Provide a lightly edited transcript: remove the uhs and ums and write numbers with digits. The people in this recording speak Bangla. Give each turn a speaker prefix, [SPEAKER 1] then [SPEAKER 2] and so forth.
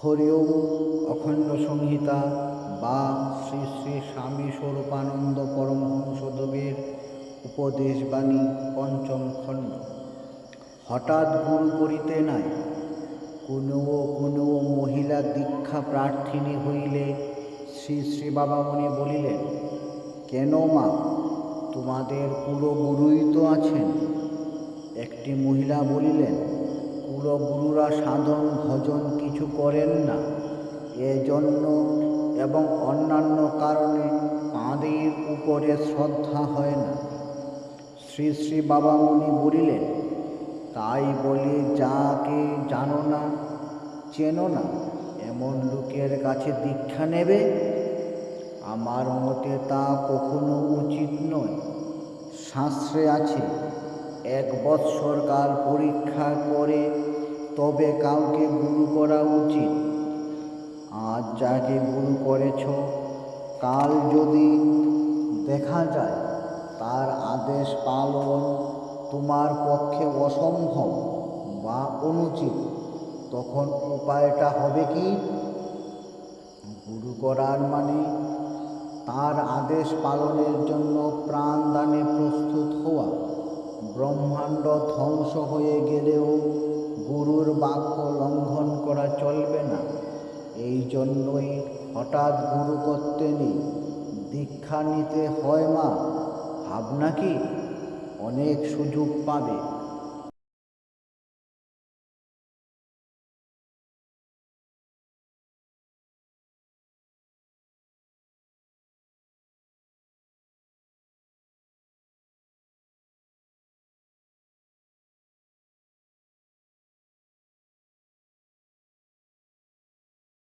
[SPEAKER 1] হরি ওম। অখণ্ড সংহিতা বা শ্রী শ্রী স্বামী স্বরূপানন্দ পরমহংসদেবের উপদেশবাণী পঞ্চম খণ্ড। হঠাৎ গুরু করিতে নাই। কোনো মহিলা দীক্ষা প্রার্থিনী হইলে শ্রী শ্রী বাবামণি বলিলেন, কেন মা, তোমাদের কুলগুরুই তো আছেন। একটি মহিলা বলিলেন, কুলগুরুরা সাধন ভজন কিছু করেন না, এজন্য এবং অন্যান্য কারণে তাঁদের উপরে শ্রদ্ধা হয় না। শ্রী শ্রী বাবামণি বলিলেন, তাই বলে যাকে জানো না, চেনো না এমন লোকের কাছে দীক্ষা নেবে? আমার মতে তা কখনো উচিত নয়। শাস্ত্রে আছে, 1 বৎসর কাল পরীক্ষা করে তবে কাউকে গুরু করা উচিত। আজ যাকে গুরু করেছ, কাল যদি দেখা যায় তার আদেশ পালন তোমার পক্ষে অসম্ভব বা অনুচিত, তখন উপায়টা হবে কি? গুরু করার মানে তার আদেশ পালনের জন্য প্রাণদানে প্রস্তুত হওয়া। ব্রহ্মাণ্ড ধ্বংস হয়ে গেলেও গুরুর বাক্য লঙ্ঘন করা চলবে না। এই জন্যই হঠাৎ গুরু করতে নেই। দীক্ষা নিতে হয় মা, ভাবনা কি? অনেক সুযোগ পাবে।